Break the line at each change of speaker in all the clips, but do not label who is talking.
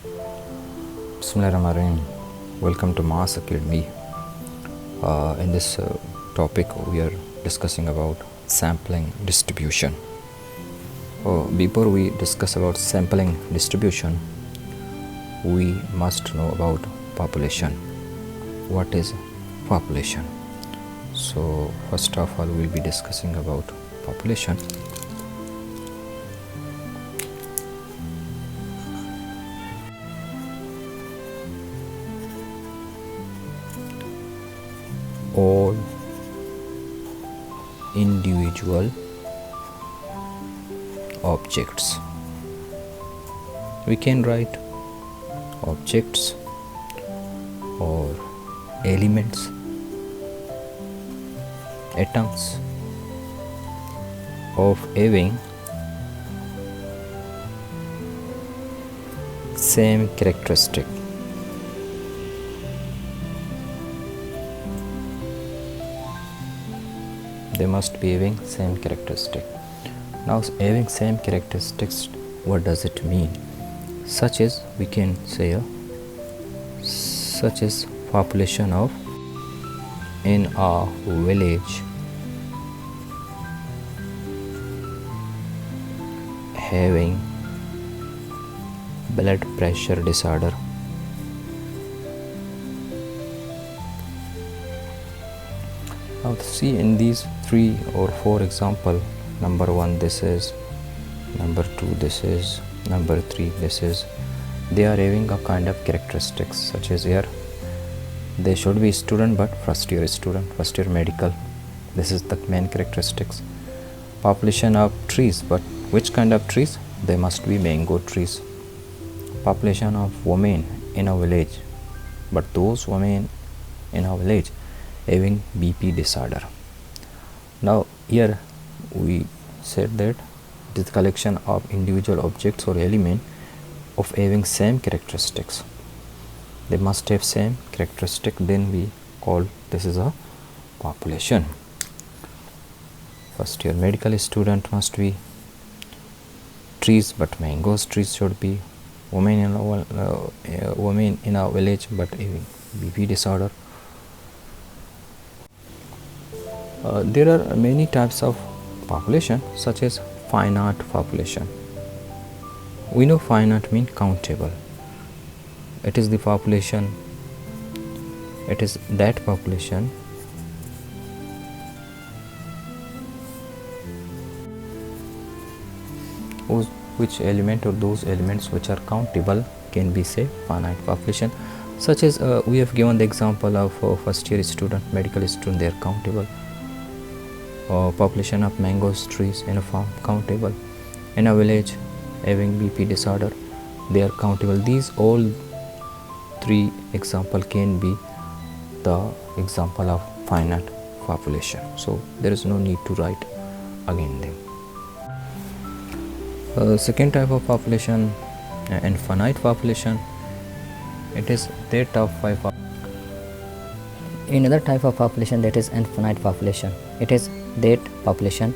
Bismillahirrahmanirrahim. Welcome to Mass Academy. In this topic, we are discussing about sampling distribution. Before we discuss about sampling distribution, we must know about population. What is population? So, first of all, we'll be discussing about population. All individual objects. We can write objects or elements, atoms of having same characteristic. They must be having same characteristic. Now, having same characteristics, what does it mean? Such as we can say such as population of in a village having blood pressure disorder. Now see, in these 3 or 4 example, number 1 this is, number 2 this is, number 3 this is, they are having a kind of characteristics, such as here they should be student but first year student, first year medical. This is the main characteristics. Population of trees, but which kind of trees? They must be mango trees. Population of women in a village, but those women in a village having BP disorder. Now here we said that it is the collection of individual objects or element of having same characteristics. They must have same characteristic, then we call this is a population. First year medical student must be trees, but mangoes trees should be. Women in a village but having BP disorder. There are many types of population, such as finite population. We know finite means countable. It is the population, it is that population which element or those elements which are countable can be say finite population. Such as we have given the example of first year student, medical student, they are countable. Population of mangoes trees in a farm countable. In a village having BP disorder, they are countable. These all 3 example can be the example of finite population, so there is no need to write again them. Second type of population, infinite population. It is that of
Another type of population, that is infinite population. It is that population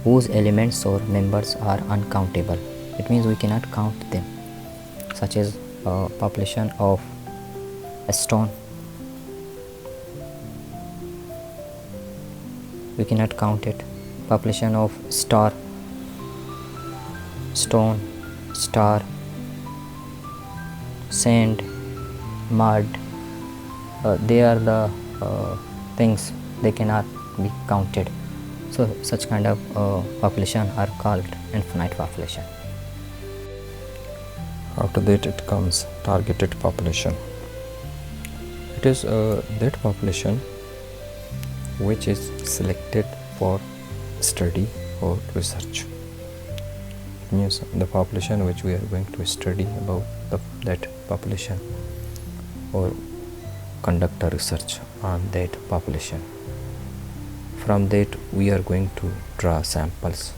whose elements or members are uncountable. It means we cannot count them, such as population of a stone. We cannot count it. Population of star, stone, star, sand, mud, they are the things, they cannot be counted. So such kind of population are called infinite population.
After that it comes targeted population. It is that population which is selected for study or research. It means the population which we are going to study about that population or conduct a research on that population. From that we are going to draw samples.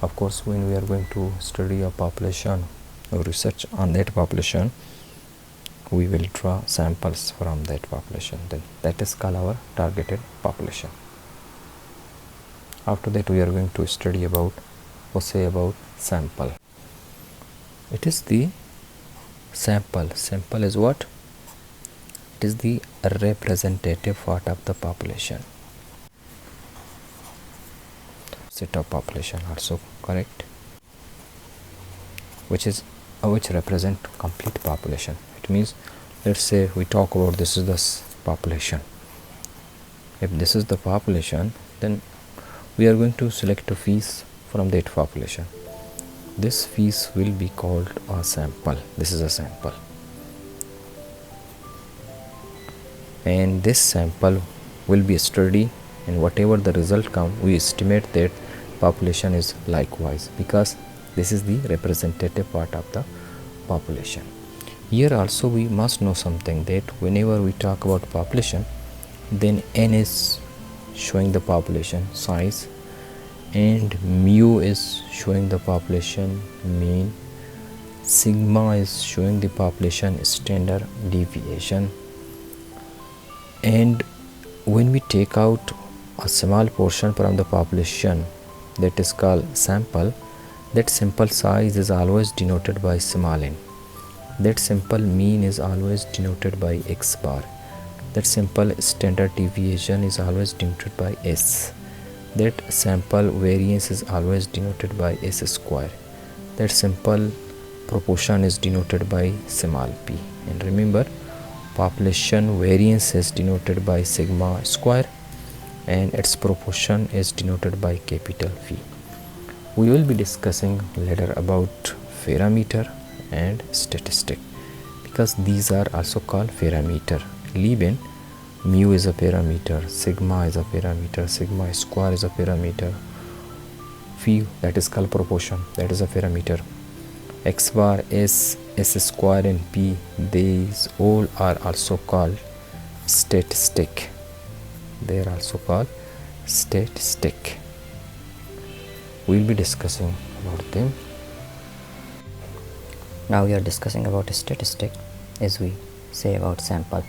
Of course, when we are going to study a population or research on that population, we will draw samples from that population. Then that is called our targeted population. After that we are going to study about or say about sample. It is the Sample is what? It is the representative part of the population. Set of population also correct, which represent complete population. It means, let's say we talk about this is the population. If this is the population, then we are going to select a piece from that population. This piece will be called a sample. This is a sample, and this sample will be studied, and whatever the result come, we estimate that population is likewise, because this is the representative part of the population. Here also we must know something, that whenever we talk about population, then n is showing the population size, and mu is showing the population mean, sigma is showing the population standard deviation. And when we take out a small portion from the population, that is called sample, that sample size is always denoted by small n. That sample mean is always denoted by x bar. That sample standard deviation is always denoted by s. That sample variance is always denoted by s square. That sample proportion is denoted by small p. And remember, population variance is denoted by sigma square, and its proportion is denoted by capital P. We will be discussing later about parameter and statistic, because these are also called parameter. Leave in, mu is a parameter, sigma is a parameter, sigma square is a parameter, phi, that is called proportion, that is a parameter, x bar, s square and p, these all are also called statistic. They are also called statistic. We will be discussing about them.
Now we are discussing about statistic, as we say about sample.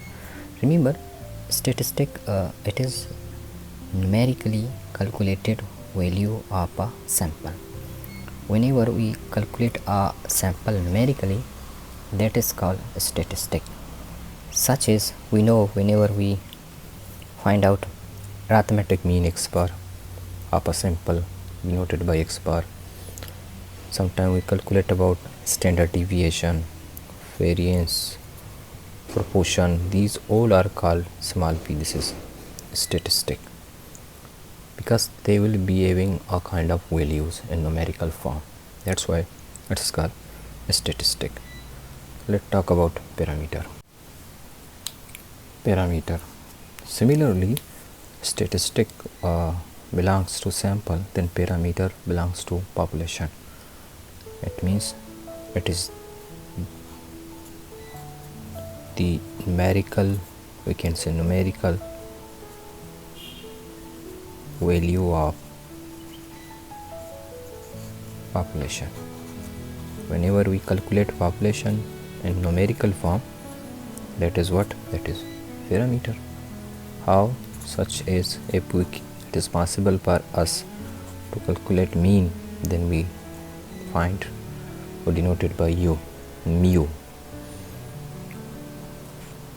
Remember, statistic it is numerically calculated value of a sample. Whenever we calculate a sample numerically, that is called a statistic. Such as, we know whenever we find out
Arithmetic mean x bar of a sample denoted by x bar. Sometimes we calculate about standard deviation, variance, proportion. These all are called small p. This is statistic, because they will be having a kind of values in numerical form. That's why it is called a statistic. Let's talk about parameter. Similarly, statistic belongs to sample, then parameter belongs to population. It means it is the numerical, we can say numerical value of population. Whenever we calculate population in numerical form, that is what? That is parameter. How? Such as, if it is possible for us to calculate mean, then we find or denoted by mu.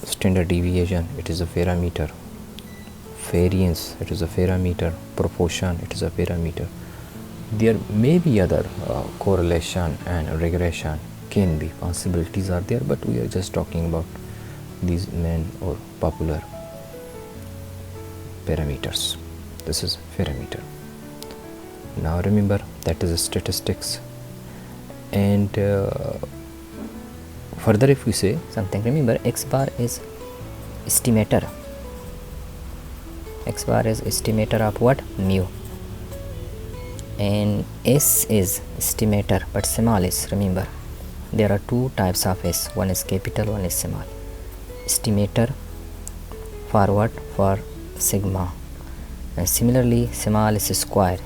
Standard deviation, it is a parameter. Variance, it is a parameter. Proportion, it is a parameter. There may be other correlation and regression, can be, possibilities are there, but we are just talking about these main or popular parameters. This is parameter. Now remember, that is statistics. And further, if we say
something, remember, x bar is estimator. X bar is estimator of what? Mu. And s is estimator, but small s. Remember, there are two types of s, one is capital, one is small. Estimator for what? For sigma. And similarly, small s square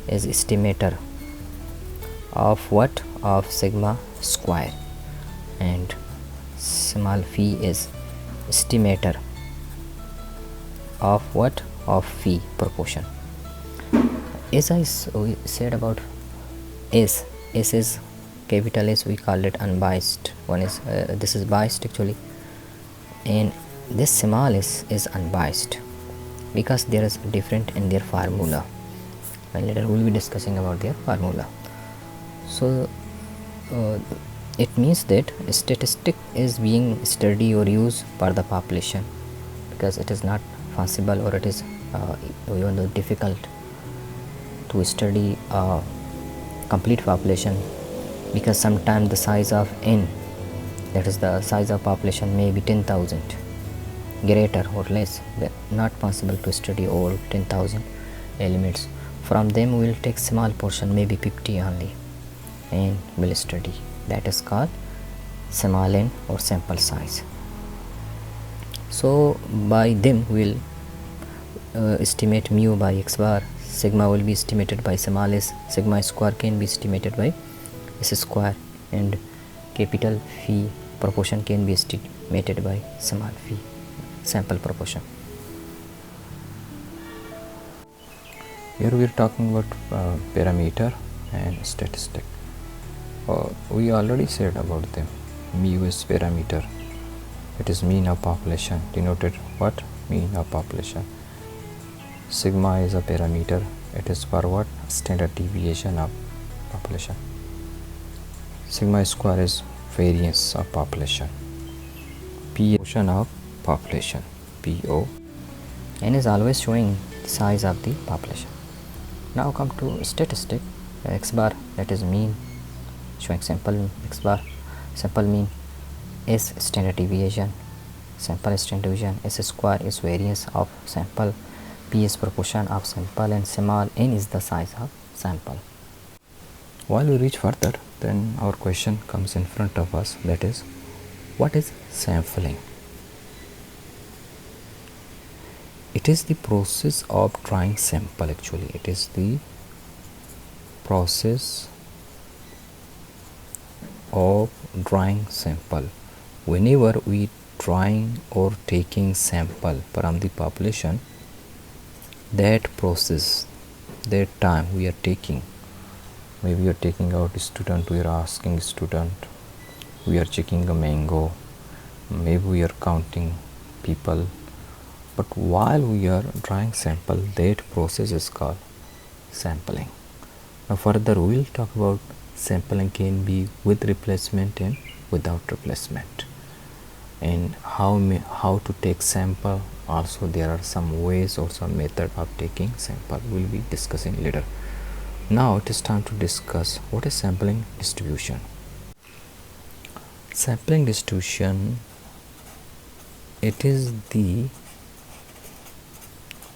is estimator of what? Of sigma square. And small phi is estimator of what? Of phi, proportion. As I said about s is capital S we call it unbiased. One is this is biased actually, and this small s is unbiased because there is different in their formula, and later we'll be discussing about their formula. So it means that statistic is being studied or used for the population because it is not possible or it is even though difficult to study a complete population, because sometimes the size of n, that is the size of population, may be 10,000 greater or less. That not possible to study all 10,000 elements. From them we will take small portion, maybe 50 only, and will study. That is called small n or sample size. So by them we will estimate mu by x bar. Sigma will be estimated by small s. Sigma square can be estimated by s square, and capital phi proportion can be estimated by small phi sample proportion.
Here we are talking about parameter and statistic. We already said about them. Mu is parameter. It is mean of population, denoted what? Mean of population. Sigma is a parameter. It is for what? Standard deviation of population. Sigma square is variance of population. P is portion of population. PO.
N is always showing the size of the population. Now come to statistic. X bar, that is mean, showing sample x bar, sample mean. S standard deviation, sample standard deviation. S square is variance of sample. P is proportion of sample, and small n is the size of sample.
While we reach further, then our question comes in front of us, that is, what is sampling? It is the process of drawing sample actually. It is the process of drawing sample. Whenever we drawing or taking sample from the population, that process, that time we are taking, maybe we are taking out a student, we are asking student, we are checking a mango, maybe we are counting people, but while we are drawing sample, that process is called sampling. Now further we will talk about sampling can be with replacement and without replacement, and how to take sample. Also there are some ways or some method of taking sample, we will be discussing later. Now it is time to discuss what is sampling distribution. Sampling distribution, it is the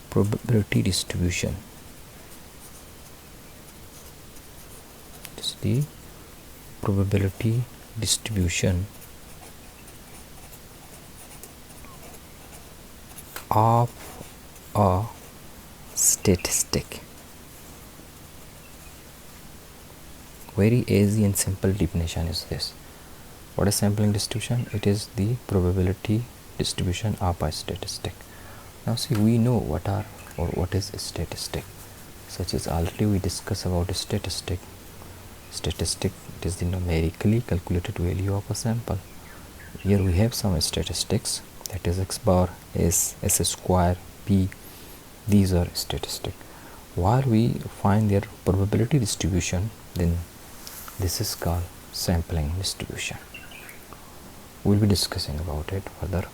probability distribution. It is the probability distribution of a statistic. Very easy and simple definition is this. What is sampling distribution? It is the probability distribution of a statistic. Now see, we know what are or what is a statistic, such as already we discussed about a statistic. Statistic, it is the numerically calculated value of a sample. Here we have some statistics, that is x bar, s, s square, p. These are statistics. While we find their probability distribution, then this is called sampling distribution. We'll be discussing about it further.